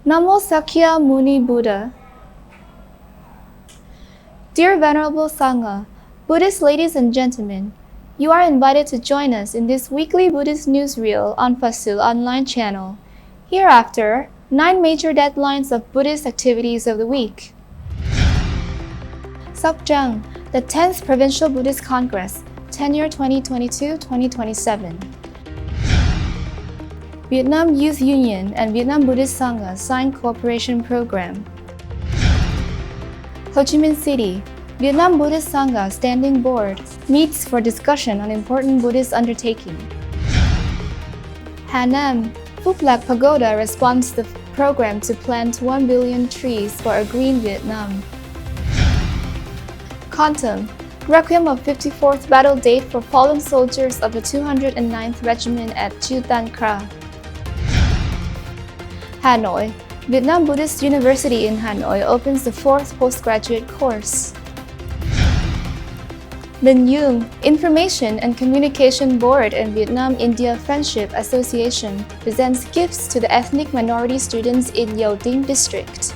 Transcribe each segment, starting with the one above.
Namo Sakya Muni Buddha. Dear Venerable Sangha, Buddhist ladies and gentlemen, you are invited to join us in this weekly Buddhist Newsreel on PHUC online channel. Hereafter, 9 major deadlines of Buddhist activities of the week. TRANG, the 10th Provincial Buddhist Congress, tenure 2022-2027. Vietnam Youth Union and Vietnam Buddhist Sangha signed cooperation program. Ho Chi Minh City, Vietnam Buddhist Sangha Standing Board meets for discussion on important Buddhist undertaking. Hà Nam, Phúc Lạc Pagoda responds to the program to plant 1 billion trees for a green Vietnam. Kon Tum, Requiem of 54th Battle Date for fallen soldiers of the 209th Regiment at Chu Tan Kra. Hanoi, Vietnam Buddhist University in Hanoi opens the 4th postgraduate course. Bình Dương, Information and Communication Board and Vietnam-India Friendship Association presents gifts to the ethnic minority students in Yêu Tinh District.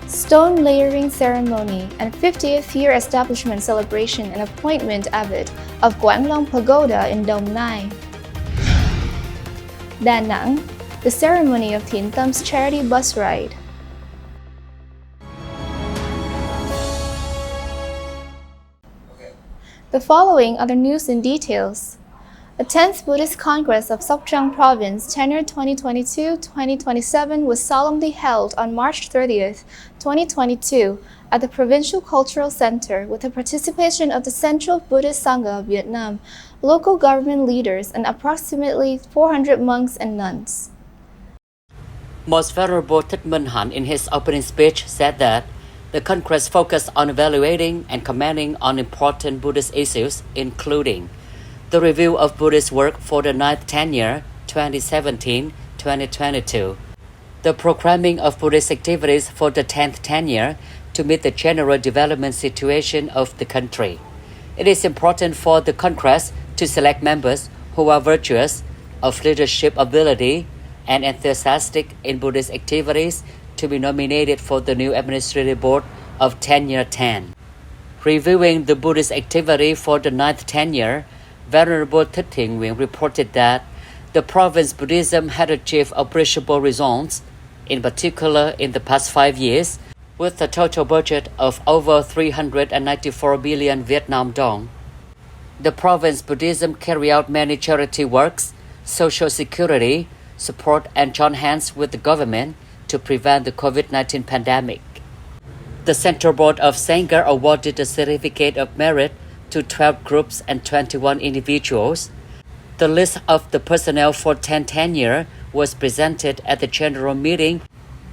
Stone layering ceremony and 50th year establishment celebration and appointment abbot of Quảng Long Pagoda in Đồng Nai. Đà Nẵng, the ceremony of Thiện Tâm charity bus ride. The following are the news in details. The 10th Buddhist Congress of Sóc Trăng Province, tenure 2022-2027, was solemnly held on March 30th, 2022, at the Provincial Cultural Center with the participation of the Central Buddhist Sangha of Vietnam, local government leaders, and approximately 400 monks and nuns. Most Venerable Thích Minh Hạnh in his opening speech said that the Congress focused on evaluating and commenting on important Buddhist issues, including the review of Buddhist work for the 9th tenure 2017-2022, the programming of Buddhist activities for the 10th tenure to meet the general development situation of the country. It is important for the Congress to select members who are virtuous, of leadership ability, and enthusiastic in Buddhist activities to be nominated for the new Administrative Board of Tenure 10. Reviewing the Buddhist activity for the 9th tenure, Venerable TIòng NGAY reported that the province Buddhism had achieved appreciable results, in particular in the past 5 years, with a total budget of over 394 billion Vietnam dong. The province Buddhism carried out many charity works, social security, support, and joined hands with the government to prevent the COVID-19 pandemic. The Central Board of SANGHA awarded a certificate of merit to 12 groups and 21 individuals. The list of the personnel for 10th tenure was presented at the general meeting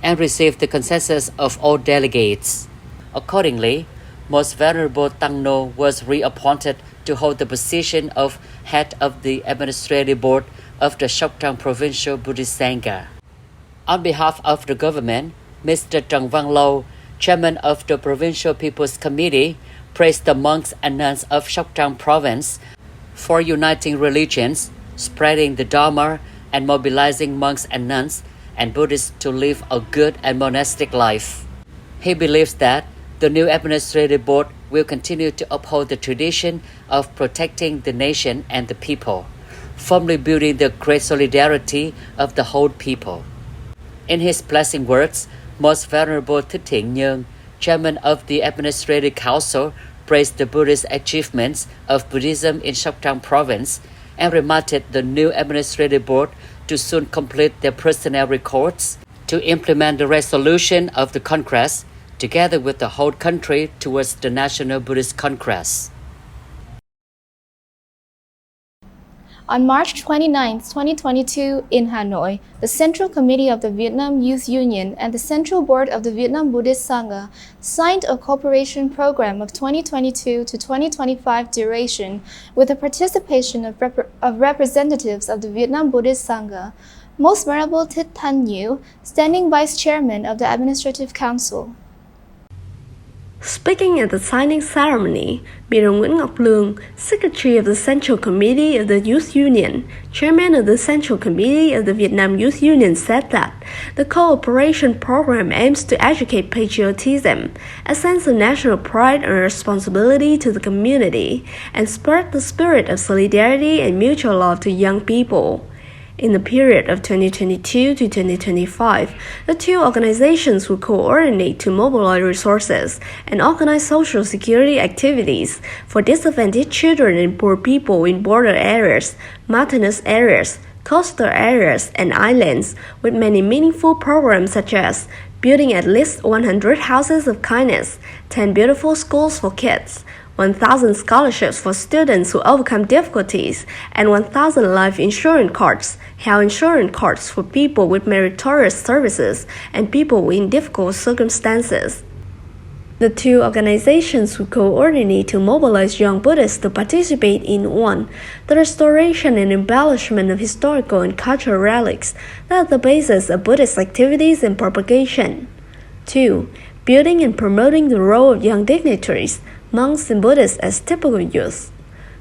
and received the consensus of all delegates. Accordingly, Most Venerable Tăng No was reappointed to hold the position of head of the Administrative Board of the Sóc Trăng Provincial Buddhist Sangha. On behalf of the government, Mr. Trần Văn Lâu, chairman of the Provincial People's Committee, praised the monks and nuns of Sóc Trăng Province for uniting religions, spreading the Dharma, and mobilizing monks and nuns and Buddhists to live a good and monastic life. He believes that the new Administrative Board will continue to uphold the tradition of protecting the nation and the people, firmly building the great solidarity of the whole people. In his blessing words, Most Venerable TIòng NGAY, chairman of the Administrative Council, praised the Buddhist achievements of Buddhism in Sóc Trăng Province and reminded the new Administrative Board to soon complete their personnel records to implement the resolution of the Congress together with the whole country towards the National Buddhist Congress. On March 29, 2022, in Hanoi, the Central Committee of the Vietnam Youth Union and the Central Board of the Vietnam Buddhist Sangha signed a cooperation program of 2022 to 2025 duration with the participation of representatives of the Vietnam Buddhist Sangha, Most Venerable Thích Thanh Nhieu, Standing Vice Chairman of the Administrative Council. Speaking at the signing ceremony, biểu Nguyễn Ngọc Lương, Secretary of the Central Committee of the Youth Union, Chairman of the Central Committee of the Vietnam Youth Union, said that the cooperation program aims to educate patriotism, a sense of national pride and responsibility to the community, and spread the spirit of solidarity and mutual love to young people. In the period of 2022 to 2025, the two organizations will coordinate to mobilize resources and organize social security activities for disadvantaged children and poor people in border areas, mountainous areas, coastal areas, and islands, with many meaningful programs such as building at least 100 houses of kindness, 10 beautiful schools for kids, 1,000 scholarships for students who overcome difficulties, and 1,000 life insurance cards, health insurance cards for people with meritorious services and people in difficult circumstances. The two organizations will coordinate to mobilize young Buddhists to participate in 1. The restoration and embellishment of historical and cultural relics that are the basis of Buddhist activities and propagation. 2. Building and promoting the role of young dignitaries, monks and Buddhists as typical youth.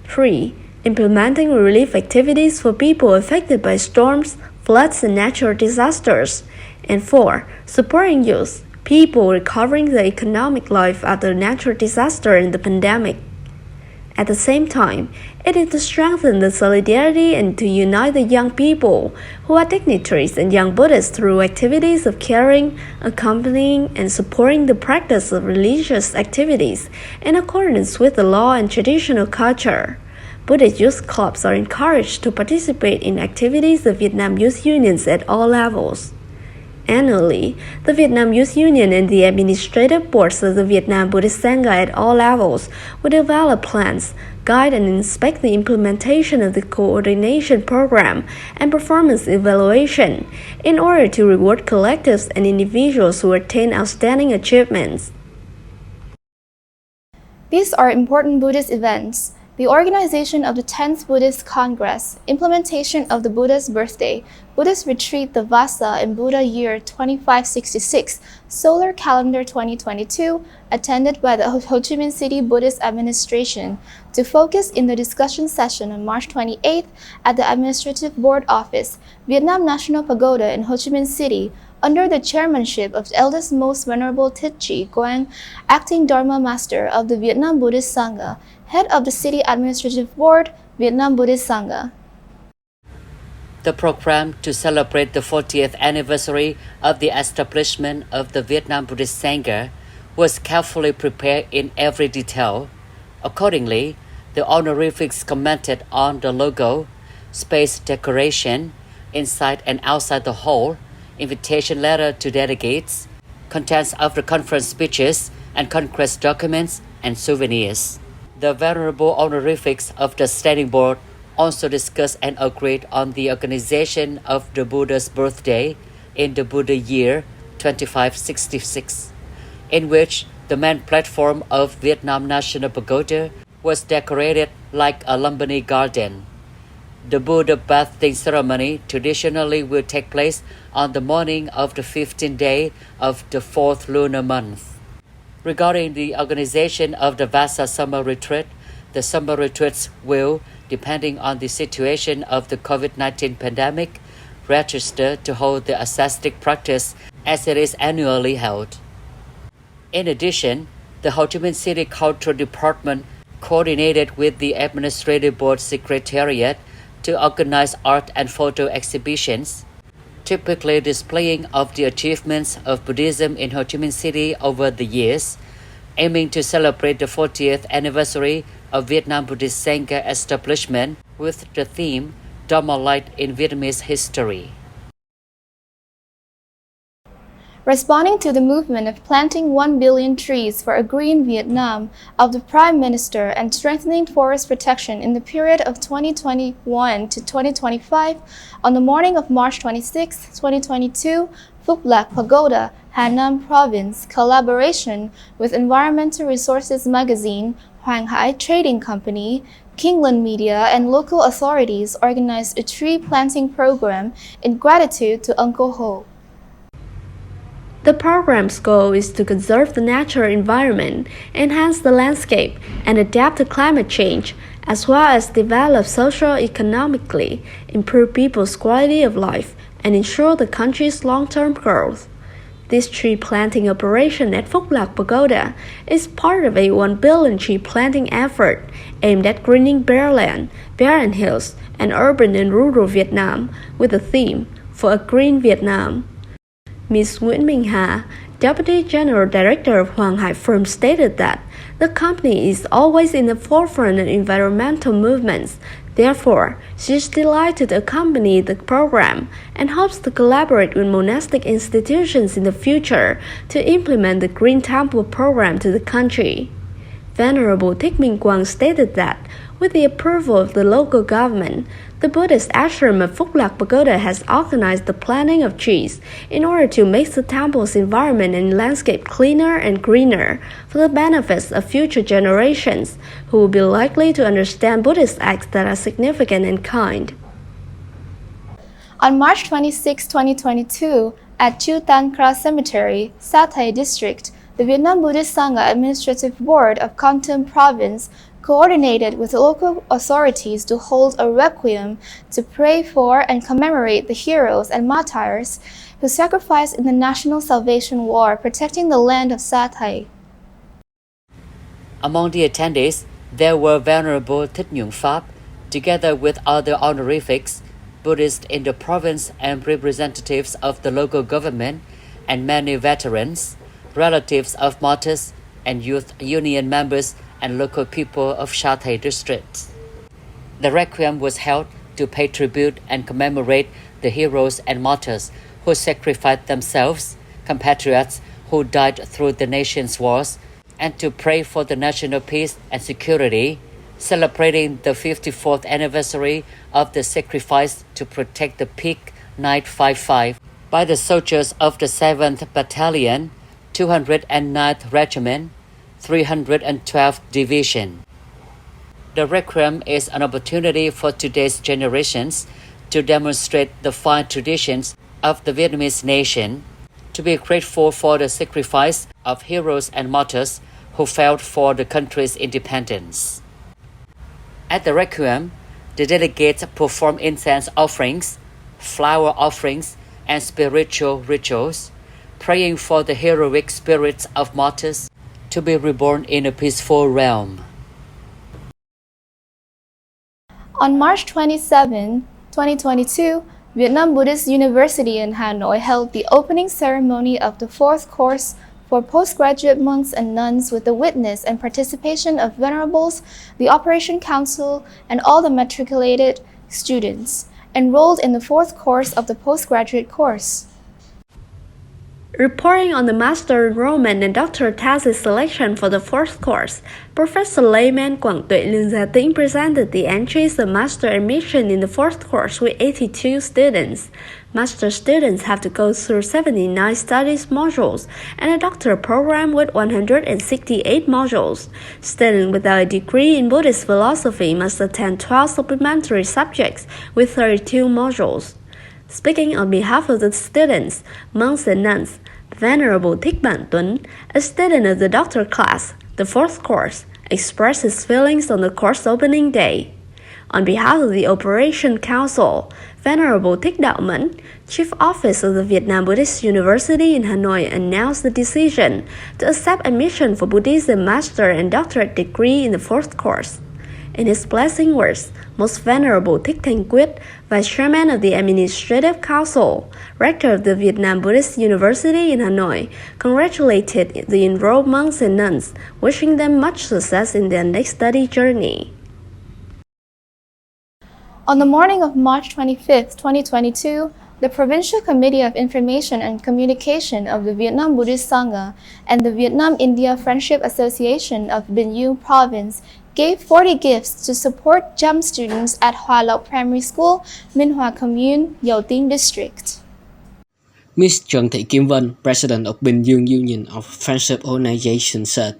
3. Implementing relief activities for people affected by storms, floods, and natural disasters. And 4. Supporting youth, people recovering their economic life after natural disaster and the pandemic. At the same time, it is to strengthen the solidarity and to unite the young people who are dignitaries and young Buddhists through activities of caring, accompanying, and supporting the practice of religious activities in accordance with the law and traditional culture. Buddhist youth clubs are encouraged to participate in activities of Vietnam Youth Unions at all levels. Annually, the Vietnam Youth Union and the administrative boards of the Vietnam Buddhist SANGHA at all levels will develop plans, guide and inspect the implementation of the coordination program and performance evaluation in order to reward collectives and individuals who attain outstanding achievements. These are important Buddhist events: the organization of the 10th Buddhist Congress, implementation of the Buddha's birthday, Buddhist retreat the Vasa in Buddha year 2566, solar calendar 2022, attended by the Ho Chi Minh City Buddhist Administration, to focus in the discussion session on March 28th at the Administrative Board Office, Vietnam National Pagoda in Ho Chi Minh City, under the chairmanship of the eldest most venerable Thích Quang, acting Dharma Master of the Vietnam Buddhist Sangha, head of the City Administrative Board, Vietnam Buddhist Sangha. The program to celebrate the 40th anniversary of the establishment of the Vietnam Buddhist Sangha was carefully prepared in every detail. Accordingly, the honorifics commented on the logo, space decoration, inside and outside the hall, invitation letter to delegates, contents of the conference speeches, and Congress documents and souvenirs. The venerable honorifics of the Standing Board also discussed and agreed on the organization of the Buddha's birthday in the Buddha year 2566, in which the main platform of Vietnam National Pagoda was decorated like a Lumbini garden. The Buddha bathing ceremony traditionally will take place on the morning of the 15th day of the 4th lunar month. Regarding the organization of the Vasa summer retreat, the summer retreats will, depending on the situation of the COVID-19 pandemic, register to hold the ascetic practice as it is annually held. In addition, the Ho Chi Minh City Cultural Department coordinated with the Administrative Board Secretariat to organize art and photo exhibitions, typically displaying of the achievements of Buddhism in Ho Chi Minh City over the years, aiming to celebrate the 40th anniversary of Vietnam Buddhist Sangha establishment with the theme Dharma Light in Vietnamese History. Responding to the movement of planting 1 billion trees for a green Vietnam of the Prime Minister and strengthening forest protection in the period of 2021 to 2025, on the morning of March 26, 2022, Phúc Lạc Pagoda, Hà Nam Province, collaboration with Environmental Resources Magazine, Hoàng Hải Trading Company, Kingland Media, and local authorities organized a tree planting program in gratitude to Uncle Ho. The program's goal is to conserve the natural environment, enhance the landscape, and adapt to climate change, as well as develop socio-economically, improve people's quality of life, and ensure the country's long-term growth. This tree planting operation at Phúc Lạc Pagoda is part of a 1 billion tree planting effort aimed at greening bareland, barren hills, and urban and rural Vietnam with the theme For a Green Vietnam. Ms. Nguyễn Minh Hà, Deputy General Director of Hoàng Hải Firm, stated that the company is always in the forefront of environmental movements. Therefore, she is delighted to accompany the program and hopes to collaborate with monastic institutions in the future to implement the Green Temple program to the country. Venerable Thích Minh Quang stated that, with the approval of the local government, the Buddhist ashram of Phúc Lạc Pagoda has organized the planting of trees in order to make the temple's environment and landscape cleaner and greener for the benefits of future generations who will be likely to understand Buddhist acts that are significant and kind. On March 26, 2022, at Chu Tan Kra Cemetery, Sa Thầy District, the Vietnam Buddhist Sangha Administrative Board of Con Tum Province coordinated with local authorities to hold a requiem to pray for and commemorate the heroes and martyrs who sacrificed in the National Salvation War protecting the land of Sa Thầy. Among the attendees, there were Venerable TIòng Pháp, together with other honorifics, Buddhists in the province and representatives of the local government, and many veterans, relatives of martyrs, and youth union members and local people of Sa Thầy district. The requiem was held to pay tribute and commemorate the heroes and martyrs who sacrificed themselves, compatriots who died through the nation's wars, and to pray for the national peace and security, celebrating the 54th anniversary of the sacrifice to protect the peak 955 by the soldiers of the 7th Battalion, 209th Regiment, 312th Division. The Requiem is an opportunity for today's generations to demonstrate the fine traditions of the Vietnamese nation, to be grateful for the sacrifice of heroes and martyrs who fought for the country's independence. At the Requiem, the delegates perform incense offerings, flower offerings, and spiritual rituals, praying for the heroic spirits of martyrs to be reborn in a peaceful realm. On March 27, 2022, Vietnam Buddhist University in Hanoi held the opening ceremony of the 4th course for postgraduate monks and nuns with the witness and participation of venerables, the Operation Council, and all the matriculated students enrolled in the 4th course of the postgraduate course. Reporting on the master enrollment and doctoral thesis selection for the 4th course, Professor Layman Quảng Tuệ Lương Gia Tĩnh presented the entries of master admission in the 4th course with 82 students. Master students have to go through 79 studies modules and a doctoral program with 168 modules. Students without a degree in Buddhist philosophy must attend 12 supplementary subjects with 32 modules. Speaking on behalf of the students, monks and nuns, Venerable Thích Bản Tuấn, a student of the doctor class, the 4th course, expressed his feelings on the course opening day. On behalf of the Operation Council, Venerable Thích Đạo Mẫn, Chief Office of the Vietnam Buddhist University in Hanoi, announced the decision to accept admission for Buddhism master and doctorate degree in the 4th course. In his blessing words, Most Venerable Thích Thanh Quyết, Vice Chairman of the Administrative Council, Rector of the Vietnam Buddhist University in Hanoi, congratulated the enrolled monks and nuns, wishing them much success in their next study journey. On the morning of March 25, 2022, the Provincial Committee of Information and Communication of the Vietnam Buddhist Sangha and the Vietnam-India Friendship Association of Binh U Province gave 40 gifts to support GEM students at Hoa Lộc Primary School, Minh Hòa Commune, Dầu Tiếng District. Ms. Trần Thị Kim Vân, President of Bình Dương Union of Friendship Organization, said,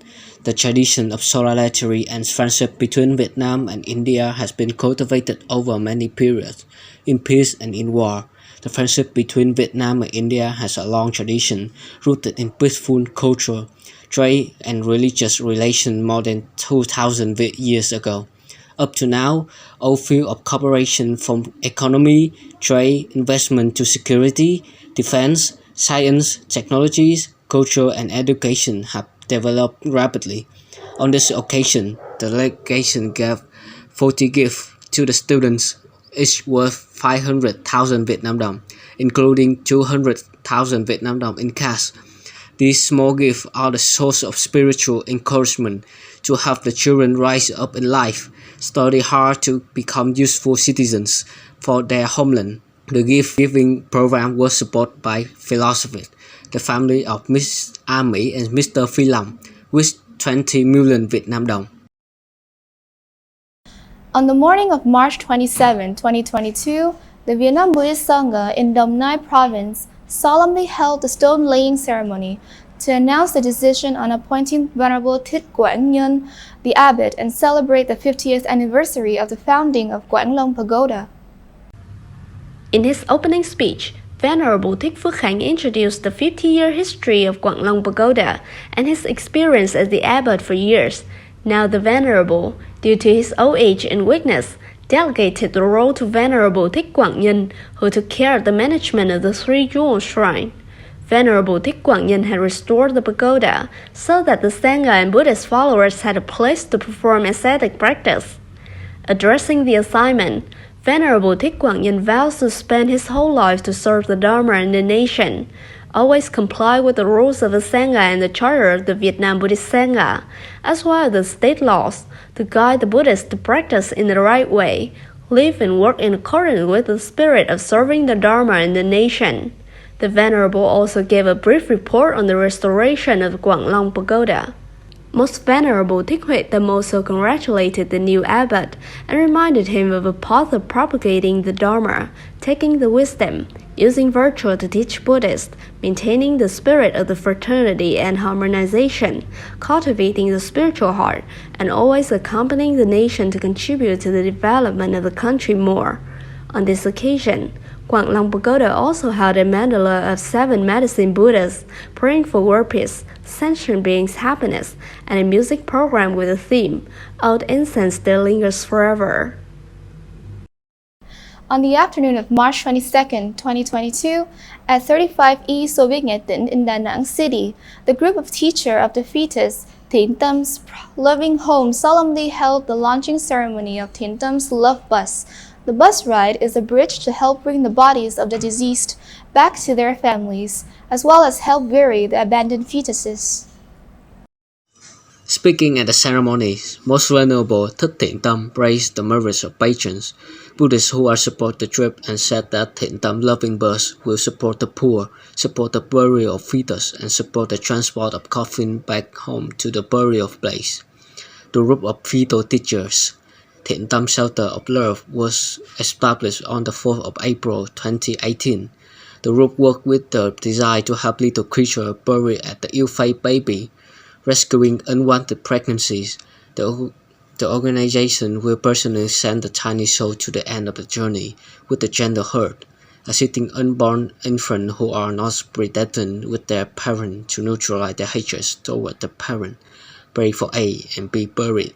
"The tradition of solidarity and friendship between Vietnam and India has been cultivated over many periods, in peace and in war. The friendship between Vietnam and India has a long tradition rooted in peaceful culture, trade, and religious relations more than 2,000 years ago. Up to now, all fields of cooperation from economy, trade, investment to security, defense, science, technologies, culture, and education have developed rapidly. On this occasion, the delegation gave 40 gifts to the students, each worth 500,000 Vietnam dong, including 200,000 Vietnam dong in cash. These small gifts are the source of spiritual encouragement to help the children rise up in life, study hard to become useful citizens for their homeland. The gift-giving program was supported by philosophers, the family of Miss Ami and Mr. Phi Long, with 20 million Vietnam dong. On the morning of March 27, 2022, the Vietnam Buddhist Sangha in Dong Nai Province solemnly held the stone-laying ceremony to announce the decision on appointing Venerable TIionG ANH, the abbot, and celebrate the 50th anniversary of the founding of Quảng Long Pagoda. In his opening speech, Venerable Phúc Lạc introduced the 50-year history of Quảng Long Pagoda and his experience as the abbot for years. Now the Venerable, due to his old age and weakness, delegated the role to Venerable TIionG ANH, who took care of the management of the three jewel shrine. Venerable TIionG ANH had restored the pagoda so that the SANGHA and Buddhist followers had a place to perform ascetic practice. Addressing the assignment, Venerable TIionG ANH vows to spend his whole life to serve the Dharma and the nation, always comply with the rules of the SANGHA and the charter of the Vietnam Buddhist Sangha, as well as the state laws, to guide the Buddhists to practice in the right way, live and work in accordance with the spirit of serving the Dharma and the nation. The Venerable also gave a brief report on the restoration of Quảng Long Pagoda. Most Venerable Thích also congratulated the new abbot and reminded him of a path of propagating the Dharma, taking the wisdom, using virtue to teach Buddhists, maintaining the spirit of the fraternity and harmonization, cultivating the spiritual heart, and always accompanying the nation to contribute to the development of the country more. On this occasion, Quảng Long Pagoda also held a mandala of 7 medicine Buddhas, praying for world peace, sentient beings' happiness, and a music program with the theme, Old Incense That Lingers Forever. On the afternoon of March 22, 2022, at 35E Soviet tỉnh in Da Nang City, the group of teachers of the fetus Thiện Tâm Loving Home solemnly held the launching ceremony of Thiện Tâm Love Bus. The bus ride is a bridge to help bring the bodies of the deceased back to their families, as well as help bury the abandoned fetuses. Speaking at the ceremony, Most Venerable Thiện Tâm praised the merits of patrons, Buddhists who are support the trip, and said that Thiện Tâm Loving Bus will support the poor, support the burial of fetus, and support the transport of coffin back home to the burial place. The group of fetal teachers, Thiện Tâm Shelter of Love, was established on the 4th of April 2018. The group worked with the desire to help little creatures buried at the ill-fated baby, rescuing unwanted pregnancies. The organization will personally send the tiny soul to the end of the journey with the gentle heart, assisting unborn infants who are not predestined with their parent to neutralize their hatred toward the parent, pray for aid, and be buried.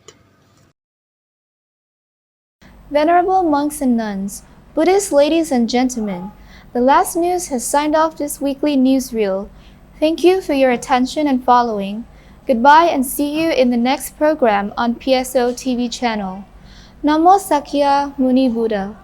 Venerable monks and nuns, Buddhist ladies and gentlemen, the last news has signed off this weekly newsreel. Thank you for your attention and following. Goodbye and see you in the next program on PSO TV channel. Namo Sakya Muni Buddha.